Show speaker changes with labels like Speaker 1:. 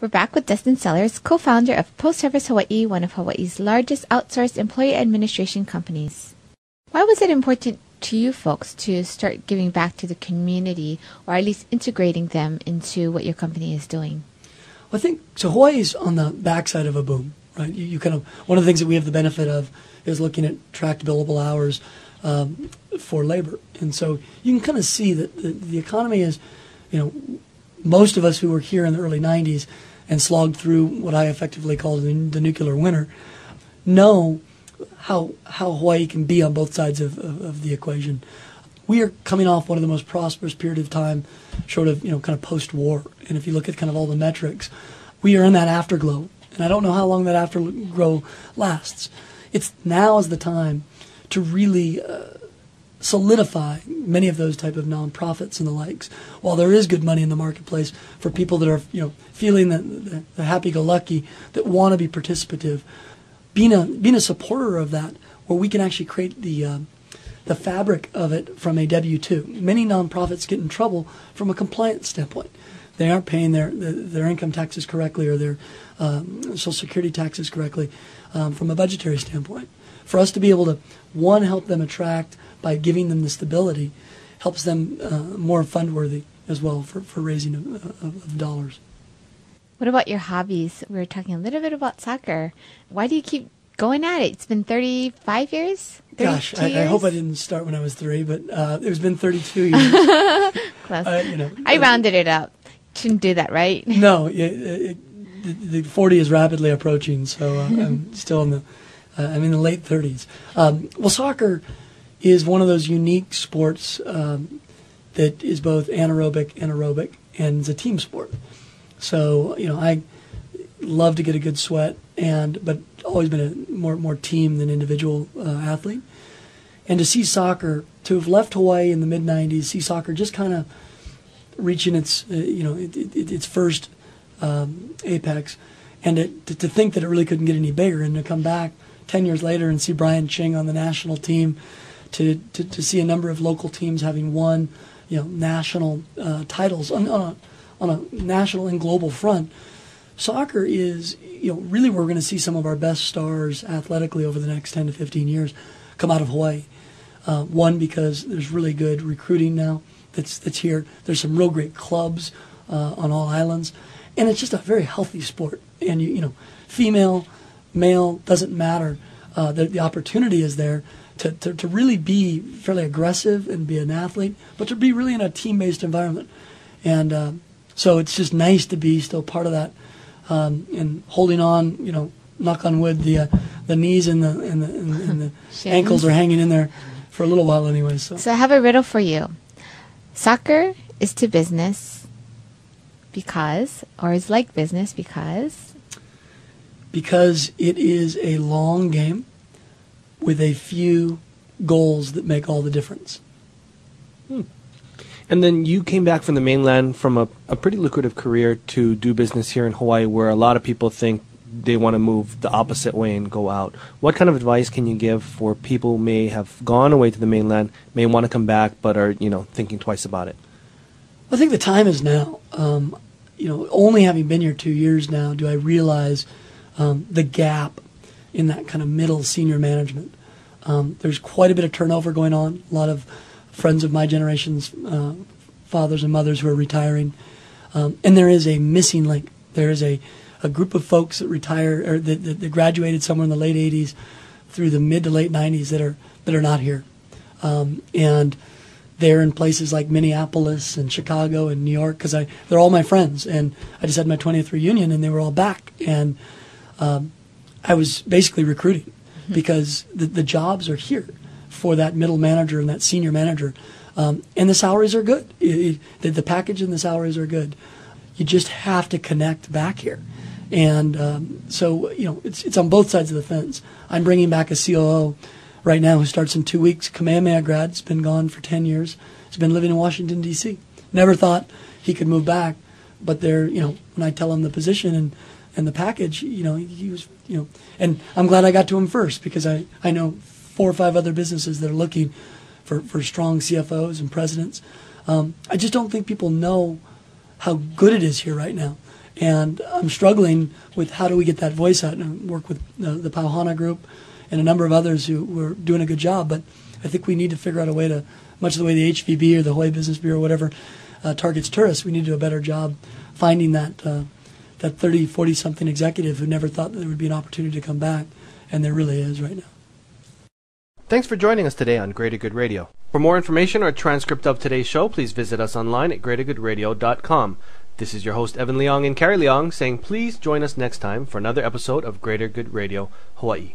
Speaker 1: We're back with Dustin Sellers, co-founder of ProService Hawaii, one of Hawaii's largest outsourced employee administration companies. Why was it important to you folks to start giving back to the community, or at least integrating them into what your company is doing?
Speaker 2: Well, I think, so Hawaii's on the backside of a boom, right? You kind of, one of the things that we have the benefit of is looking at tracked billable hours for labor. And so you can kind of see that the economy is, most of us who were here in the early 90s and slogged through what I effectively call the nuclear winter know how Hawaii can be on both sides of the equation. We are coming off one of the most prosperous period of time, short of, kind of post-war. And if you look at kind of all the metrics, we are in that afterglow. And I don't know how long that afterglow lasts. It's now is the time to really solidify many of those type of nonprofits and the likes. While there is good money in the marketplace for people that are, feeling the happy-go-lucky, that want to be participative, being a supporter of that, where we can actually create the fabric of it from a W-2. Many nonprofits get in trouble from a compliance standpoint. They aren't paying their income taxes correctly or their Social Security taxes correctly from a budgetary standpoint. For us to be able to, one, help them attract by giving them the stability, helps them more fund-worthy as well for raising of dollars.
Speaker 1: What about your hobbies? We were talking a little bit about soccer. Why do you keep going at it? It's been 35 years?
Speaker 2: Gosh, I hope I didn't start when I was 3, but it's been 32 years.
Speaker 1: Close. I rounded it up. Shouldn't do that, right?
Speaker 2: No, the 40 is rapidly approaching, so I'm still I'm in the late 30s. Well, soccer is one of those unique sports that is both anaerobic and aerobic, and it's a team sport. So, I love to get a good sweat, but always been a more team than individual athlete. And to see soccer, to have left Hawaii in the mid-90s, see soccer just kind of reaching its first apex, and to think that it really couldn't get any bigger, and to come back 10 years later and see Brian Ching on the national team, to see a number of local teams having won, national titles on a national and global front. Soccer is, really where we're going to see some of our best stars athletically over the next 10 to 15 years come out of Hawaii. One, because there's really good recruiting now that's here. There's some real great clubs on all islands, and it's just a very healthy sport. And female, male, doesn't matter. The opportunity is there to really be fairly aggressive and be an athlete, but to be really in a team-based environment. And so it's just nice to be still part of that, and holding on. Knock on wood, the knees and the ankles are hanging in there for a little while anyway. So
Speaker 1: I have a riddle for you. Soccer is to business because, or is like business because?
Speaker 2: Because it is a long game with a few goals that make all the difference.
Speaker 3: And then you came back from the mainland from a pretty lucrative career to do business here in Hawaii, where a lot of people think they want to move the opposite way and go out. What kind of advice can you give for people who may have gone away to the mainland, may want to come back, but are thinking twice about it?
Speaker 2: I think the time is now. Only having been here 2 years now, do I realize the gap in that kind of middle senior management. There's quite a bit of turnover going on. A lot of friends of my generation's fathers and mothers who are retiring, and there is a missing link. There is a group of folks that retire or that graduated somewhere in the late 80s through the mid to late 90s that are not here, and they're in places like Minneapolis and Chicago and New York because they're all my friends, and I just had my 20th reunion and they were all back, and I was basically recruiting because the jobs are here for that middle manager and that senior manager, and the salaries are good. The package and the salaries are good. You just have to connect back here. And so it's on both sides of the fence. I'm bringing back a COO right now who starts in 2 weeks. Kamehameha grad, has been gone for 10 years. He's been living in Washington, D.C. Never thought he could move back. But when I tell him the position and the package, he was, and I'm glad I got to him first because I know 4 or 5 other businesses that are looking for strong CFOs and presidents. I just don't think people know how good it is here right now. And I'm struggling with how do we get that voice out, and work with the Pauhana group and a number of others who were doing a good job. But I think we need to figure out a way to, much the way the HVB or the Hawaii Business Bureau or whatever targets tourists, we need to do a better job finding that 30, 40-something executive who never thought that there would be an opportunity to come back, and there really is right now.
Speaker 3: Thanks for joining us today on Greater Good Radio. For more information or a transcript of today's show, please visit us online at greatergoodradio.com. This is your host, Evan Leong and Carrie Leong, saying please join us next time for another episode of Greater Good Radio Hawaii.